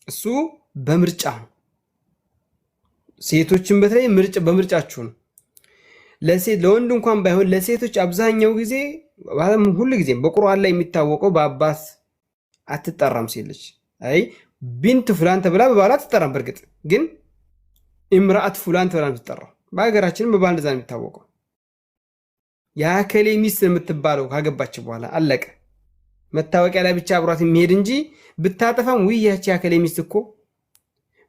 እሱ በምርጫ ነው። ሴቶችን በተለይ በምርጫችሁ ነው። ለወንድ እንኳን ባይሆን ለሴቶች አብዛኛው ጊዜ ሁሉ ጊዜ በቁርአን ላይ የሚታወቀው በአባት አትጠራም ሴት ልጅ። አይ ቢንት ፉላን ተብላ በባሏ አትጠራም። በእርግጥ ግን ኢምራአት ፉላን ተብላ የምትጠራው በሀገራችንም በባል እንደዛ ነው የሚታወቀው። የአከሌ ሚስት የምትባለው ካገባች በኋላ አለቀ። መታወቂያ ላይ ብቻ አብሯት የሚሄድ እንጂ ብታጠፋም ውይ ያቺ የአከሌ ሚስት እኮ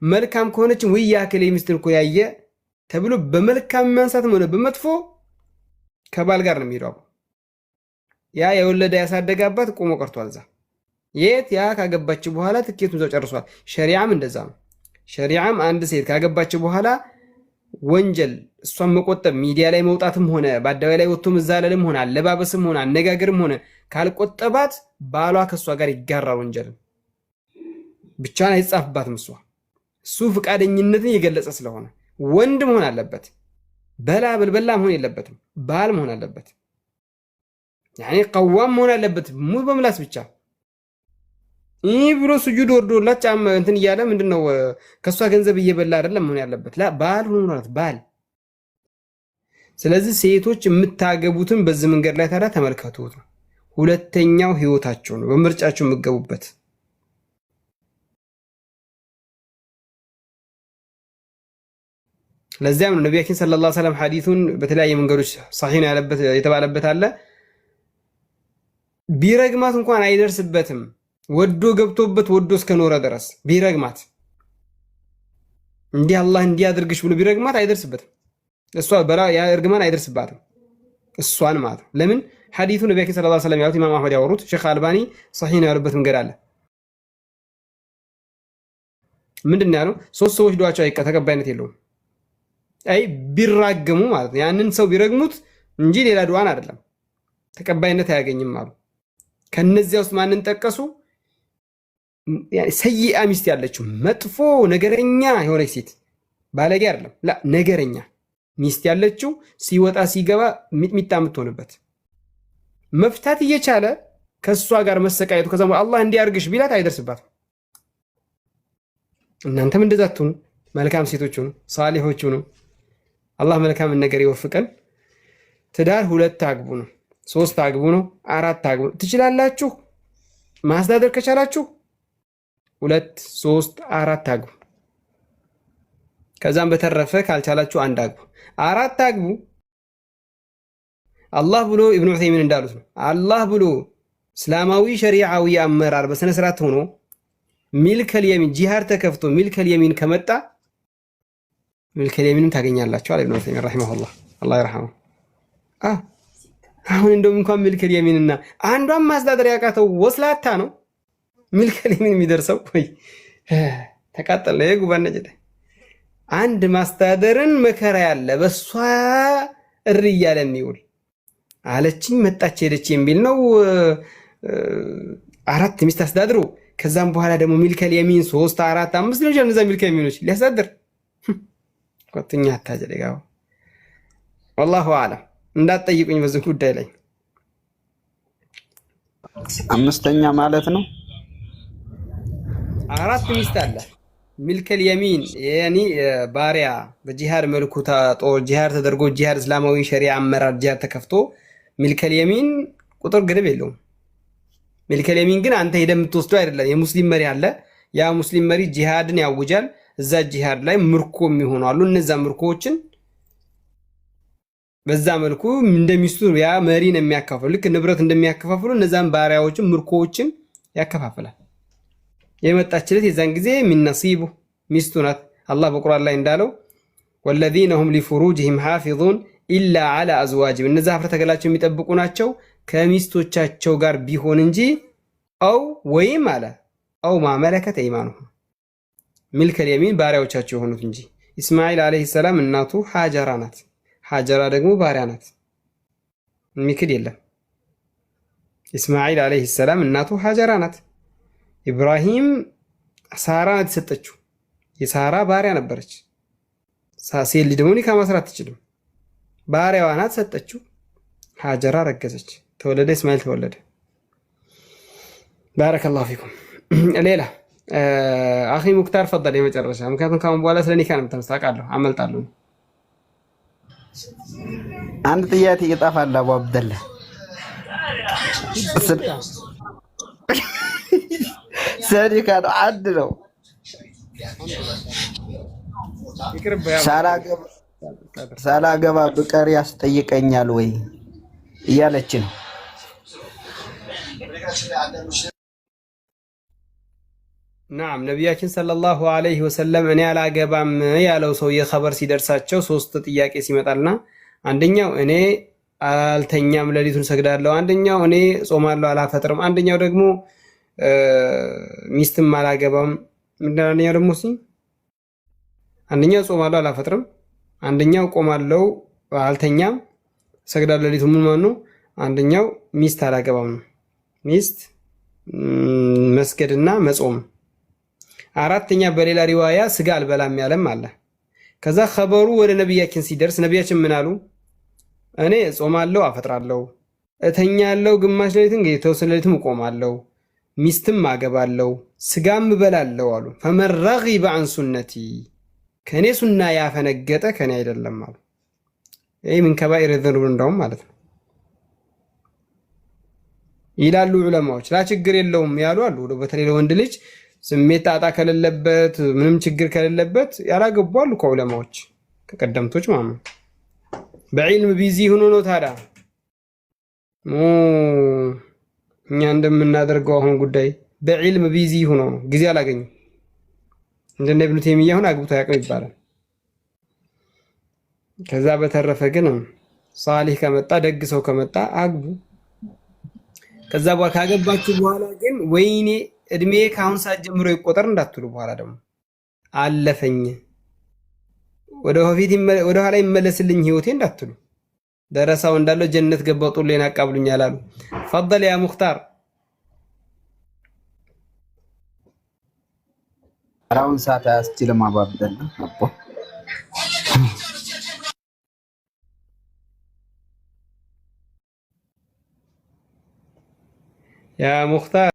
መልካም ከሆነችም ውይ የአከሌ ሚስት እኮ ያየ ተብሎ በመልካም ማንሳትም ሆነ በመጥፎ ከባል ጋር ነው የሚሄደው። ያ የወለደ ያሳደገ አባት ቆሞ ቀርቷል። እዛ የት ያ ካገባች በኋላ ትኬቱን ዘው ጨርሷል። ሸሪዓም እንደዛ ነው። ሸሪዓም አንድ ሴት ካገባች በኋላ ወንጀል እሷን መቆጠብ ሚዲያ ላይ መውጣትም ሆነ በአደባባይ ላይ ወጥቶ መዛለልም ሆነ አለባበስም ሆነ አነጋገርም ሆነ ካልቆጠባት ባሏ ከእሷ ጋር ይጋራል ወንጀልን። ብቻዋን አይጻፍባትም። እሱ ፈቃደኝነትን የገለጸ ስለሆነ ወንድ መሆን አለበት። በልበላ መሆን የለበትም። ባል መሆን አለበት። ያኔ ቀዋም መሆን አለበት። ሙሉ በምላስ ብቻ ይህ ብሎ ስጁድ ወርዶላት ጫማ እንትን እያለ ምንድነው ከእሷ ገንዘብ እየበላ አይደለም መሆን ያለበት። ባል ሆኖ ማለት ባል። ስለዚህ ሴቶች የምታገቡትን በዚህ መንገድ ላይ ታዲያ ተመልከቱት። ሁለተኛው ህይወታቸው ነው፣ በምርጫቸው የምትገቡበት። ለዚያም ነው ነቢያችን ሰለላሁ ዐለይሂ ወሰለም ሐዲሱን በተለያየ መንገዶች ሰሒህ ነው ያለበት የተባለበት አለ። ቢረግማት እንኳን አይደርስበትም። ወዶ ገብቶበት ወዶ እስከኖረ ድረስ ቢረግማት እንዲህ አላህ እንዲያድርግሽ ብሎ ቢረግማት አይደርስበትም። እሷ በላ ያ እርግማን አይደርስባትም እሷን ማለት ነው። ለምን ሐዲሱ ነቢያችን ሰለላሁ ዐለይሂ ወሰለም ያሉት ኢማም አህመድ ያወሩት ሼኽ አልባኒ ሰሒህ ነው ያሉበት መንገድ አለ። ምንድን ነው ያለው? ሶስት ሰዎች ዱዓቸው ተቀባይነት የለውም። አይ ቢራገሙ ማለት ነው። ያንን ሰው ቢረግሙት እንጂ ሌላ ዱዓን አይደለም ተቀባይነት አያገኝም አሉ። ከነዚያ ውስጥ ማንን ጠቀሱ? ሰይአ ሚስት ያለችው መጥፎ ነገረኛ የሆነች ሴት፣ ባለጌ አይደለም ነገረኛ ሚስት ያለችው ሲወጣ ሲገባ ሚጥሚጣ የምትሆንበት መፍታት እየቻለ ከእሷ ጋር መሰቃየቱ ከዛ አላህ እንዲያርግሽ ቢላት አይደርስባትም። እናንተም እንደዛ ትሁኑ፣ መልካም ሴቶች ሁኑ፣ ሳሊሖች ሁኑ። አላህ መልካምን ነገር ይወፍቀን። ትዳር 2 አግቡ ነው፣ 3 አግቡ ነው፣ 4 አግቡ ትችላላችሁ። ማስተዳደር ከቻላችሁ 2 3 4 አግቡ። ከዛም በተረፈ ካልቻላችሁ 1 አግቡ። 4 አግቡ አላህ ብሎ ኢብኑ ዑሰይሚን እንዳሉት ነው። አላህ ብሎ እስላማዊ ሸሪዓዊ አመራር በስነ ስርዓት ሆኖ ሚልከል የሚን ጂሃድ ተከፍቶ ሚልከል የሚን ከመጣ ሚልከል የሚንን ታገኛላችሁ አለ ኢብኑ ዑሰይሚን ረሂመሁላህ አላህ ይርሐመው። አሁን እንደውም እንኳን ሚልከል የሚንና አንዷን ማስተዳደር ያቃተው ወስላታ ነው ሚልከል የሚን የሚደርሰው። ወይ ተቃጠለ የጉባን ነጀደ አንድ ማስተዳደርን መከራ ያለ በሷ እሪ እያለ የሚውል አለችኝ መጣች ሄደች የሚል ነው። 4 ሚስት አስተዳድሩ ከዛም በኋላ ደግሞ ሚልከል የሚን 3 4 5 ነው ጀነዛ ሚልከል የሚኖች ሊያስተዳድር ቆጥኛ አታጀለጋው። والله اعلم እንዳትጠይቁኝ በዚህ ጉዳይ ላይ። 5ኛ ማለት ነው 4 ሚስት አለ ሚልከል የሚን ያኒ ባሪያ በጂሃድ መልኩ ጦር ጂሃድ ተደርጎ ጂሃድ እስላማዊ ሸሪዓ አመራር ጂሃድ ተከፍቶ ሚልከል የሚን ቁጥር ገደብ የለውም። ሚልከል የሚን ግን አንተ ሄደህ የምትወስደው አይደለም። የሙስሊም መሪ አለ። ያ ሙስሊም መሪ ጂሃድን ያውጃል። እዛ ጂሃድ ላይ ምርኮ የሚሆኑ አሉ። እነዛ ምርኮዎችን በዛ መልኩ እንደሚስቱ ያ መሪን የሚያካፍሉ ልክ ንብረት እንደሚያከፋፍሉ እነዛን ባሪያዎችን ምርኮዎችን ያከፋፍላል። የመጣችለት የዛን ጊዜ ሚን ነሲቡ ሚስቱ ናት። አላህ በቁርአን ላይ እንዳለው ወለዚነ ሁም ሊፉሩጅሂም ሓፊዙን ኢላ ዐላ አዝዋጅሂም እነዛ ሀፍረተ ገላቸው የሚጠብቁ ናቸው ከሚስቶቻቸው ጋር ቢሆን እንጂ አው ወይም አለ አው ማመለከት አይማኑሁም ሚልከል የሚን ባሪያዎቻቸው የሆኑት እንጂ። ኢስማኤል አለይሂ ሰላም እናቱ ሃጀራ ናት። ሃጀራ ደግሞ ባሪያ ናት። የሚክድ የለም። ኢስማኤል አለይሂ ሰላም እናቱ ሃጀራ ናት። ኢብራሂም ሳራ ናት የተሰጠችው። የሳራ ባሪያ ነበረች። ሴት ልጅ ደግሞ ኒካ ማስራት አትችልም። ባሪያዋ ናት ሰጠችው። ሃጀራ ረገዘች፣ ተወለደ፣ እስማኤል ተወለደ። ባረከላሁ ፊኩም። ሌላ አኺ ሙክታር ፈضل የመጨረሻ ምክንያቱም ካሁን በኋላ ስለ ኒካ ነው የምታውቃለሁ አመልጣለሁ። አንድ ጥያቄ ይጠፋል። አቡ አብደላ ሰሪካ ነው አንድ ነው። ሳላገባ ብቀር ያስጠይቀኛል ወይ እያለች ነው። ናም ነቢያችን ሰለላሁ ዐለይሂ ወሰለም እኔ አላገባም ያለው ሰውዬ ኸበር ሲደርሳቸው ሶስት ጥያቄ ሲመጣልና አንደኛው እኔ አልተኛም ሌሊቱን ሰግዳለሁ፣ አንደኛው እኔ ጾማለሁ አላፈጥርም፣ አንደኛው ደግሞ ሚስትም አላገባም፣ አንደኛው ደግሞ አንደኛው ጾማለሁ አላፈጥርም፣ አንደኛው ቆማለሁ አልተኛም ሰግዳለሁ ሌሊቱን ምን ማለት ነው? አንደኛው ሚስት አላገባም ነው። ሚስት መስገድና መጾም። አራተኛ በሌላ ሪዋያ ስጋ አልበላም ያለም አለ። ከዛ ኸበሩ ወደ ነቢያችን ሲደርስ ነቢያችን ምን አሉ? እኔ ጾማለሁ አፈጥራለሁ፣ እተኛለሁ ግማሽ ሌሊትን የተወሰነ ሌሊትም እቆማለሁ፣ ሚስትም አገባለሁ፣ ስጋም እበላለሁ አሉ። ፈመን ረጊበ ዐን ሱነቲ ከእኔ ሱና ያፈነገጠ ከእኔ አይደለም አሉ። ይህ ምን ከባኢር ዘኑብ እንደውም ማለት ነው ይላሉ ዑለማዎች። ላ ችግር የለውም ያሉ አሉ። በተለይ ለወንድ ልጅ ስሜት ጣጣ ከሌለበት ምንም ችግር ከሌለበት ያላገቡ አሉ ከዑለማዎች ከቀደምቶች ማለት ነው። በዒልም ቢዚ ሆኖ ነው ታዲያ እኛ እንደምናደርገው አሁን ጉዳይ በዒልም ቢዚ ሆኖ ነው ጊዜ አላገኙም። እንደነ ኢብኑ ተይሚያ አሁን አግብቶ ያውቅም ይባላል። ከዛ በተረፈ ግን ሳሊህ ከመጣ ደግ ሰው ከመጣ አግቡ። ከዛ በኋላ ካገባችሁ በኋላ ግን ወይኔ እድሜ ከአሁን ሰዓት ጀምሮ ይቆጠር እንዳትሉ። በኋላ ደግሞ አለፈኝ ወደ ኋላ ይመለስልኝ ህይወቴ እንዳትሉ። ደረሳው እንዳለው ጀነት ገባው ጡሌን አቃብሉኛል አሉ። ፈضل ያ ሙክታር። አራውን ሰዓት አያስችልም። አቡ አብደላ አቦ ያ ሙክታር